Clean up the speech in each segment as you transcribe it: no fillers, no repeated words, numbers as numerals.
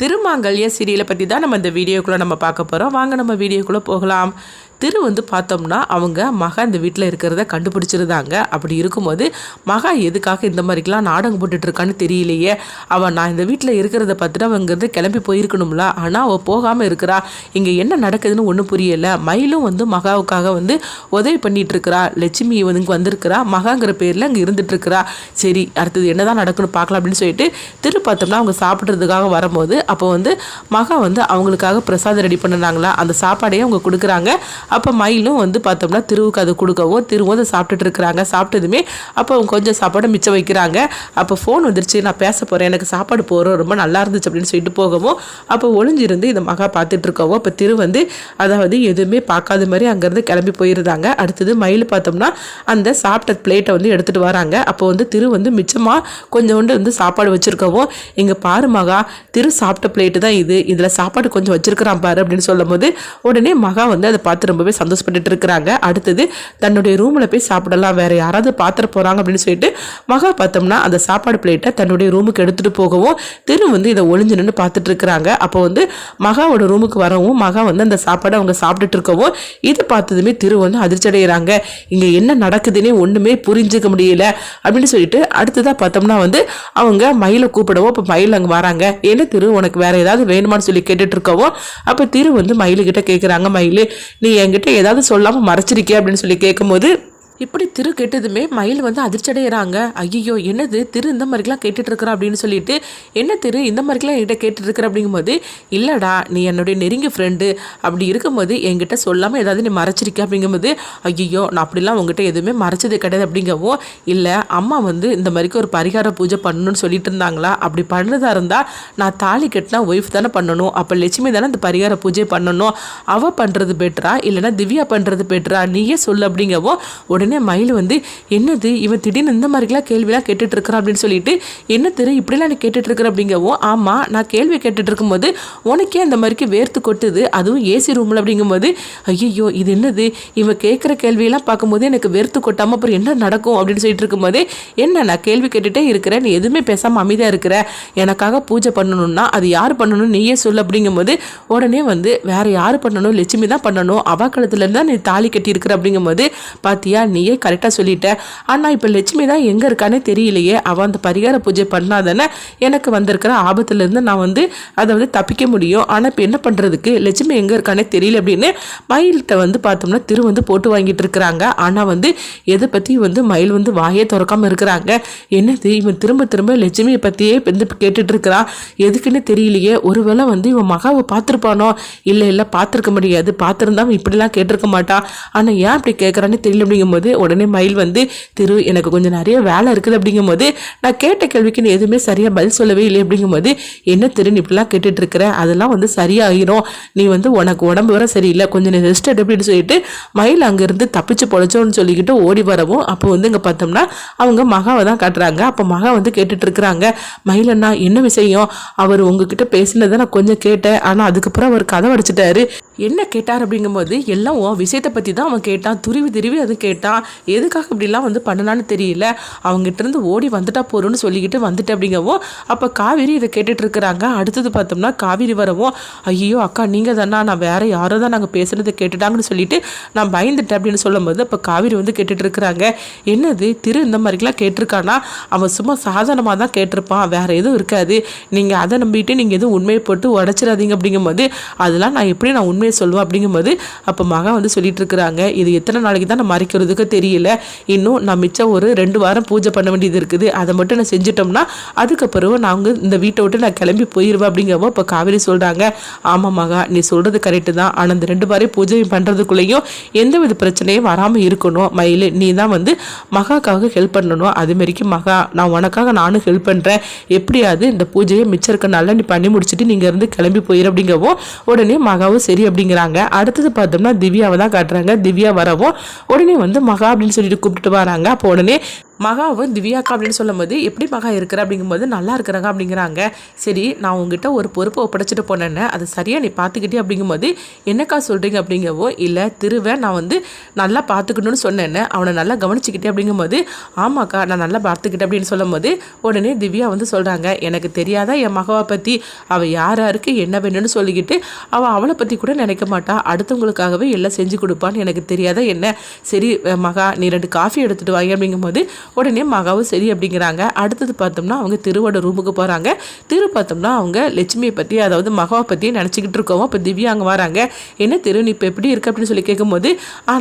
திருமாங்கல்ய சீரியலை பற்றி தான் நம்ம இந்த வீடியோக்குள்ளே நம்ம பார்க்க போகிறோம். வாங்க நம்ம வீடியோக்குள்ளே போகலாம். திரு வந்து பார்த்தோம்னா அவங்க மகா இந்த வீட்டில் இருக்கிறத கண்டுபிடிச்சிருந்தாங்க. அப்படி இருக்கும்போது மகா எதுக்காக இந்த மாதிரிக்கெலாம் நாடகம் போட்டுட்ருக்கான்னு தெரியலையே. அவள் நான் இந்த வீட்டில் இருக்கிறத பார்த்துட்டு அவங்கிறது கிளம்பி போயிருக்கணும்ல. ஆனால் அவள் போகாமல் இருக்கிறா. இங்கே என்ன நடக்குதுன்னு ஒன்றும் புரியலை. மயிலும் வந்து மகாவுக்காக வந்து உதவி பண்ணிகிட்டு இருக்கிறா. லட்சுமி வந்து வந்திருக்கிறா. மகாங்கிற பேரில் அங்கே இருந்துகிட்ருக்கிறா. சரி, அடுத்தது என்ன தான் நடக்குன்னு பார்க்கலாம் அப்படின்னு சொல்லிட்டு திரு பார்த்தோம்னா அவங்க சாப்பிட்றதுக்காக வரும்போது அப்போ வந்து மகா வந்து அவங்களுக்காக பிரசாதம் ரெடி பண்ணினாங்களா. அந்த சாப்பாடையே அவங்க கொடுக்குறாங்க. அப்போ மயிலும் வந்து பார்த்தோம்னா திருவுக்கு அதை கொடுக்கவும் திருவும் அதை சாப்பிட்டுட்டு இருக்கிறாங்க. சாப்பிட்டதுமே அப்போ அவங்க கொஞ்சம் சாப்பாடை மிச்சம் வைக்கிறாங்க. அப்போ ஃபோன் வந்துருச்சு, நான் பேச போகிறேன், எனக்கு சாப்பாடு போகிறோம், ரொம்ப நல்லா இருந்துச்சு அப்படின்னு சொல்லிட்டு போகவும் அப்போ ஒளிஞ்சிருந்து இந்த மகா பார்த்துட்டு இருக்கவும் அப்போ திரு வந்து அதாவது எதுவுமே பார்க்காத மாதிரி அங்கேருந்து கிளம்பி போயிருந்தாங்க. அடுத்தது மயில் பார்த்தோம்னா அந்த சாப்பிட்ட பிளேட்டை வந்து எடுத்துகிட்டு வராங்க. அப்போ வந்து திரு வந்து மிச்சமாக கொஞ்சோண்டு வந்து சாப்பாடு வச்சுருக்கவும் இங்கே பாரு மகா, திரு சாப்பிட்ட பிளேட்டு தான் இது, இதில் சாப்பாடு கொஞ்சம் வச்சிருக்கிறான் பாரு அப்படின்னு சொல்லும் போது உடனே மகா வந்து அதை பார்த்து ரொம்பவே சந்தோஷப்பட்டு இருக்கிறாங்க. அடுத்தது தன்னுடைய ரூமில் போய் சாப்பிடலாம், வேற யாராவது பாத்திர போகிறாங்க அப்படின்னு சொல்லிட்டு மகா பார்த்தோம்னா அந்த சாப்பாடு பிளேட்டை தன்னுடைய ரூமுக்கு எடுத்துகிட்டு போகவும் திரு வந்து இதை ஒளிஞ்சு நின்று பார்த்துட்டு இருக்கிறாங்க. அப்போ வந்து மகாவோட ரூமுக்கு வரவும் மகா வந்து அந்த சாப்பாடை அவங்க சாப்பிட்டுட்டு இருக்கவும் இதை பார்த்ததுமே திரு வந்து அதிர்ச்சி அடைகிறாங்க. இங்கே என்ன நடக்குதுன்னே ஒன்றுமே புரிஞ்சுக்க முடியல அப்படின்னு சொல்லிட்டு அடுத்ததாக பார்த்தோம்னா வந்து அவங்க மயிலை கூப்பிடவும் அப்போ மயில் அங்கே வராங்க. என்ன திரு, உனக்கு வேற ஏதாவது வேணுமான்னு சொல்லி கேட்டுட்டு இருக்கவும் அப்போ திரு வந்து மயிலுக்கிட்ட கேட்குறாங்க, மயில் நீ என்கிட்ட ஏதாவது சொல்லாமல் மறைச்சிருக்கே அப்படின்னு சொல்லி கேட்கும்போது இப்படி திரு கேட்டதுமே மயில் வந்து அதிர்ச்சி அடைகிறாங்க. ஐயோ, என்னது திரு இந்த மாதிரிலாம் கேட்டுட்டு இருக்கிற அப்படின்னு சொல்லிட்டு, என்ன திரு இந்த மாதிரிலாம் என்கிட்ட கேட்டுட்டு இருக்கிற அப்படிங்கும்போது, இல்லைடா நீ என்னுடைய நெருங்கிய ஃப்ரெண்டு, அப்படி இருக்கும்போது என்கிட்ட சொல்லாமல் ஏதாவது நீ மறைச்சிருக்க அப்படிங்கும்போது, ஐயோ நான் அப்படிலாம் உங்ககிட்ட எதுவுமே மறைச்சது கிடையாது அப்படிங்கவும், இல்லை அம்மா வந்து இந்த மாதிரிக்கு ஒரு பரிகார பூஜை பண்ணணும்னு சொல்லிட்டு இருந்தாங்களா, அப்படி பண்ணுறதா இருந்தால் நான் தாலி கட்டினா ஒய்ஃப் தானே பண்ணணும், அப்போ லட்சுமி தானே இந்த பரிகார பூஜை பண்ணணும், அவள் பண்ணுறது பெட்டரா இல்லைனா திவ்யா பண்ணுறது பெட்டரா, நீயே சொல்லு அப்படிங்கவும் உடனே மயில் வந்து என்னது இவன் திடீர்னு இந்த மாதிரிலாம் கேள்விலாம் கேட்டுட்டு இருக்கிறான் அப்படின்னு சொல்லிட்டு, என்ன திரு இப்படிலாம் நீ கேட்டுட்டு இருக்கிற அப்படிங்கவும், ஆமாம் நான் கேள்வி கேட்டுட்டு இருக்கும்போது உனக்கே அந்த மாதிரிக்கு வேர்த்து கொட்டுது, அதுவும் ஏசி ரூமில் அப்படிங்கும்போது, ஐயோ இது என்னது இவன் கேட்குற கேள்வியெல்லாம் பார்க்கும்போது எனக்கு வேர்த்து கொட்டாமல் அப்புறம் என்ன நடக்கும் அப்படின்னு சொல்லிட்டு இருக்கும்போது, என்ன நான் கேள்வி கேட்டுகிட்டே இருக்கிறேன், நீ எதுவுமே பேசாமல் அமைதியாக இருக்கிற, எனக்காக பூஜை பண்ணணும்னா அது யார் பண்ணணும் நீயே சொல்லு அப்படிங்கும்போது உடனே வந்து வேற யார் பண்ணணும், லட்சுமி தான் பண்ணணும், அவ கழுத்துலேருந்து தான் நீ தாலி கட்டி இருக்கிற அப்படிங்கும்போது, பாத்தியா நீயே கரெக்டாக சொல்லிட்ட, ஆனால் இப்போ லட்சுமி தான் எங்கே இருக்கானே தெரியலையே, அவன் அந்த பரிகார பூஜை பண்ணாதானே எனக்கு வந்திருக்கிற ஆபத்துலேருந்து நான் வந்து அதை வந்து தப்பிக்க முடியும், ஆனால் இப்போ என்ன பண்ணுறதுக்கு லட்சுமி எங்கே இருக்கானே தெரியல அப்படின்னு மயில்கிட்ட வந்து பார்த்தோம்னா திரு வந்து போட்டு வாங்கிட்டு இருக்கிறாங்க. ஆனால் வந்து எதை பற்றி வந்து மயில் வந்து வாயே திறக்காமல் இருக்கிறாங்க. என்னது இவன் திரும்ப திரும்ப லட்சுமியை பற்றியே வந்து கேட்டுட்டு இருக்கிறான், எதுக்குன்னு தெரியலையே, ஒருவேளை வந்து இவன் மகாவை பார்த்துருப்பானோ, இல்லை பார்த்துருக்க முடியாது, பார்த்துருந்தா இப்படிலாம் கேட்டிருக்க மாட்டான், ஆனால் ஏன் அப்படி கேட்குறான்னு தெரியல அப்படிங்கும்போது உடனே மயில் வந்து திரு எனக்கு கொஞ்சம் நிறைய வேலை இருக்குது அப்படிங்கும்போது, நான் கேட்ட கேள்விக்கு நீ எதுவுமே சரியாக பதில் சொல்லவே இல்லை அப்படிங்கும்போது, என்ன திரு நீ இப்படிலாம் கேட்டுட்டு இருக்கிற, அதெல்லாம் வந்து சரியாகிடும், நீ வந்து உனக்கு உடம்பு வர சரியில்லை, கொஞ்சம் ரெஸ்ட் அப்படின்னு சொல்லிட்டு மயில் அங்கேருந்து தப்பிச்சு பொழைச்சோன்னு சொல்லிக்கிட்டு ஓடி வரவும் அப்போ வந்து இங்கே பார்த்தோம்னா அவங்க மகாவை தான் காட்டுறாங்க. அப்போ மகா வந்து கேட்டுட்டு இருக்கிறாங்க, மயிலண்ணா என்ன விஷயம், அவர் உங்ககிட்ட பேசினதை நான் கொஞ்சம் கேட்டேன், ஆனால் அதுக்கப்புறம் அவர் கதை அடிச்சிட்டாரு, என்ன கேட்டார் அப்படிங்கும்போது எல்லாம் விஷயத்தை பற்றி தான் அவன் கேட்டான், துருவி அது கேட்டான், எதுக்காக இப்படிலாம் வந்து பண்ணனான்னு தெரியல, அவங்ககிட்ட இருந்து ஓடி வந்துட்டா போறோன்னு சொல்லிக்கிட்டு வந்துட்டு அப்படிங்கவும் அப்போ காவேரி இதை கேட்டுட்டு இருக்கிறாங்க. அடுத்தது பார்த்தோம்னா காவேரி வரவும், ஐயோ அக்கா நீங்கள் தானா, நான் வேற யாரோ தான் நாங்கள் பேசுனதை கேட்டுட்டாங்கன்னு சொல்லிட்டு நான் பயந்துட்டேன் அப்படின்னு சொல்லும்போது அப்போ காவேரி வந்து கேட்டுட்டு இருக்கிறாங்க, என்னது திரு இந்த மாதிரிலாம் கேட்டிருக்கானா, அவன் சும்மா சாதாரணமாக தான் கேட்டிருப்பான், வேற எதுவும் இருக்காது, நீங்கள் அதை நம்பிட்டு நீங்கள் எதுவும் உண்மையை போட்டு உடச்சிடாதீங்க அப்படிங்கும்போது, அதெல்லாம் நான் எப்படி நான் உண்மையை சொல்லுவேன் அப்படிங்கும்போது அப்போ மகா வந்து சொல்லிட்டு இருக்கிறாங்க, இது எத்தனை நாளைக்கு தான் நான் மறைக்கிறதுக்கு தெரியல, இன்னும் நான் மிச்சம் ஒரு 2 வாரம் பூஜை பண்ண வேண்டியது இருக்குது, அதை மட்டும் நான் செஞ்சிட்டோம்னா அதுக்கப்புறம் நாங்கள் இந்த வீட்டை விட்டு நான் கிளம்பி போயிடுவேன் அப்படிங்கிறப்போ இப்போ காவேரி சொல்கிறாங்க, ஆமாம் மகா நீ சொல்கிறது கரெக்டு தான், ஆனால் அந்த 2 வாரம் பூஜை பண்ணுறதுக்குள்ளேயும் எந்தவித பிரச்சனையும் வராமல் இருக்கணும், மயில் நீ தான் வந்து மகாக்காக ஹெல்ப் பண்ணணும், அதுமாரிக்கு மகா நான் உனக்காக நானும் ஹெல்ப் பண்ணுறேன், எப்படியாவது இந்த பூஜையை மிச்சம் இருக்கனால நீ பண்ணி முடிச்சுட்டு நீங்கள் இருந்து கிளம்பி போயிரு அப்படிங்கவும் உடனே மகாவும் சரி அப்படிங்கிறாங்க. அடுத்தது பார்த்தோம்னா திவ்யாவை தான் காட்டுறாங்க. திவ்யா வரவும் உடனே வந்து மகா அப்படின்னு சொல்லிட்டு கூப்பிட்டு வராங்க. அப்போ உடனே மகாவும் திவ்யாக்கா அப்படின்னு சொல்லும்போது எப்படி மகா இருக்கிற அப்படிங்கும்போது நல்லா இருக்கிறாங்க அப்படிங்கிறாங்க. சரி நான் உங்ககிட்ட ஒரு பொறுப்பை ஒப்படைச்சிட்டு போனேன்னு அதை சரியாக நீ பார்த்துக்கிட்டே அப்படிங்கும்போது என்னக்கா சொல்கிறீங்க அப்படிங்கவோ, இல்லை திருவை நான் வந்து நல்லா பார்த்துக்கணும்னு சொன்னேன்னு அவனை நல்லா கவனிச்சுக்கிட்டே அப்படிங்கும்போது ஆமாக்கா நான் நல்லா பார்த்துக்கிட்டேன் அப்படின்னு சொல்லும்போது உடனே திவ்யா வந்து சொல்கிறாங்க, எனக்கு தெரியாதா என் மகாவை பற்றி, அவள் யாருக்கு என்ன வேணும்னு சொல்லிக்கிட்டு அவளை பற்றி கூட நினைக்க மாட்டா, அடுத்தவங்களுக்காகவே எல்லாம் செஞ்சு கொடுப்பான்னு எனக்கு தெரியாதா என்ன. சரி மகா நீ 2 காஃபி எடுத்துகிட்டு வாங்க அப்படிங்கும்போது உடனே மகாவும் சரி அப்படிங்கிறாங்க. அடுத்தது பார்த்தோம்னா அவங்க திருவோட ரூமுக்கு போகிறாங்க. திரு பார்த்தோம்னா அவங்க லட்சுமியை பற்றி அதாவது மகாவை பற்றி நினச்சிக்கிட்டு இருக்கோம். இப்போ திவ்யா அங்கே வராங்க. என்ன திரு நீ இப்போ எப்படி இருக்கு அப்படின்னு சொல்லி கேட்கும்போது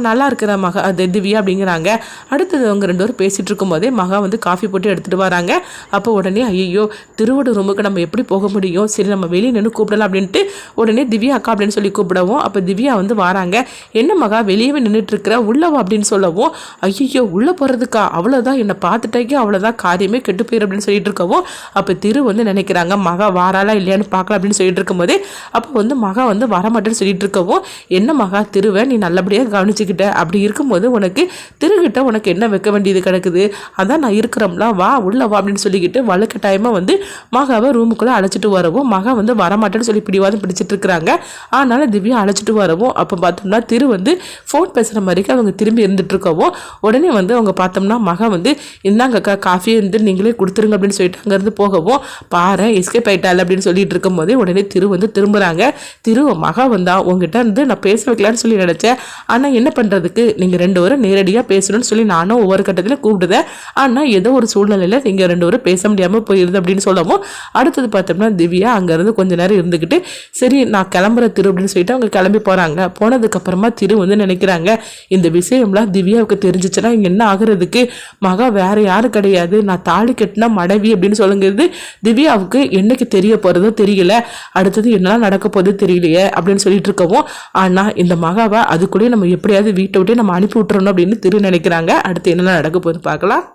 நல்லா இருக்கிற மகா அது திவ்யா அப்படிங்கிறாங்க. அடுத்தது அவங்க 2 பேரும் பேசிகிட்டு இருக்கும்போதே மகா வந்து காஃபி போட்டு எடுத்துகிட்டு வராங்க. அப்போ உடனே ஐயோ திருவோட ரூமுக்கு நம்ம எப்படி போக முடியும், சரி நம்ம வெளியே நின்று கூப்பிடலாம் அப்படின்ட்டு உடனே திவ்யா அக்கா அப்படின்னு சொல்லி கூப்பிடவும் அப்போ திவ்யா வந்து வராங்க. என்ன மகா வெளியே நின்றுட்டு இருக்கிற உள்ளவா அப்படின்னு சொல்லவும் ஐயோ உள்ளே போகிறதுக்கா, அவ்வளோதான் என்னை பார்த்துட்டாக்கி அவ்வளோதான் காரியமே கெட்டு போயிரு அப்படின்னு சொல்லிட்டு இருக்கவும் அப்போ திரு வந்து நினைக்கிறாங்க மகா வாராளா இல்லையான்னு பார்க்கலாம் அப்படின்னு சொல்லிட்டு இருக்கும்போதே அப்போ வந்து மகா வந்து வரமாட்டேன்னு சொல்லிட்டு இருக்கவும் என்ன மகா திருவை நீ நல்லபடியாக கவனிச்சுக்கிட்ட, அப்படி இருக்கும்போது உனக்கு திருகிட்ட உனக்கு என்ன வைக்க வேண்டியது கிடக்குது, அதான் நான் இருக்கிறோம்ல வா உள்ள வா அப்படின்னு சொல்லிக்கிட்டு வலுக்கட்டாயமாக வந்து மகாவை ரூமுக்குள்ளே அழைச்சிட்டு வரவும் மகா வந்து வரமாட்டேன்னு சொல்லி பிடிவாதம் பிடிச்சிட்டு இருக்கிறாங்க. அதனால திவ்யா அழைச்சிட்டு வரவும் அப்போ பார்த்தோம்னா திரு வந்து ஃபோன் பேசுகிற மாதிரிக்கு அவங்க திரும்பி இருந்துட்டு இருக்கவும் உடனே வந்து அவங்க பார்த்தோம்னா மகா வந்து இந்தாங்கக்கா காஃபி வந்து நீங்களே கொடுத்துருங்க அப்படின்னு சொல்லிட்டு அங்கேருந்து போகவும் பாரு எஸ்கேப் ஆயிட்டாள் அப்படின்னு சொல்லிட்டு இருக்கும் போதே உடனே திரு வந்து திரும்புகிறாங்க. திரு மகா வந்தா உங்ககிட்ட இருந்து நான் பேச வைக்கலான்னு சொல்லி நினச்சேன், ஆனால் என்ன பண்ணுறதுக்கு நீங்கள் 2 பேரும் நேரடியாக பேசணும்னு சொல்லி நானும் ஒவ்வொரு கட்டத்தில் கூப்பிடுதேன், ஆனால் ஏதோ ஒரு சூழ்நிலையில் நீங்கள் 2 பேரும் பேச முடியாமல் போயிருது அப்படின்னு சொல்லவும் அடுத்தது பார்த்தோம்னா திவ்யா அங்கேருந்து கொஞ்ச நேரம் இருந்துக்கிட்டு சரி நான் கிளம்புற திரு அப்படின்னு சொல்லிட்டு அவங்க கிளம்பி போகிறாங்க. போனதுக்கப்புறமா திரு வந்து நினைக்கிறாங்க இந்த விஷயம்லாம் திவ்யாவுக்கு தெரிஞ்சிச்சுன்னா இங்கே என்ன ஆகுறதுக்கு, மகா வேற யாரும் கிடையாது, நான் தாலி கட்டினா மனைவி அப்படின்னு சொல்லுங்கிறது திவ்யாவுக்கு என்னைக்கு தெரிய போகிறதோ தெரியல, அடுத்தது என்னெல்லாம் நடக்க போகுது தெரியலையே அப்படின்னு சொல்லிட்டு இருக்கவும் ஆனால் இந்த மகாவை அதுக்குள்ளேயே நம்ம எப்படியாவது வீட்டை விட்டே நம்ம அனுப்பி விட்டுறணும் அப்படின்னு திரு நினைக்கிறாங்க. அடுத்து என்னெல்லாம் நடக்க போகுது பார்க்கலாம்.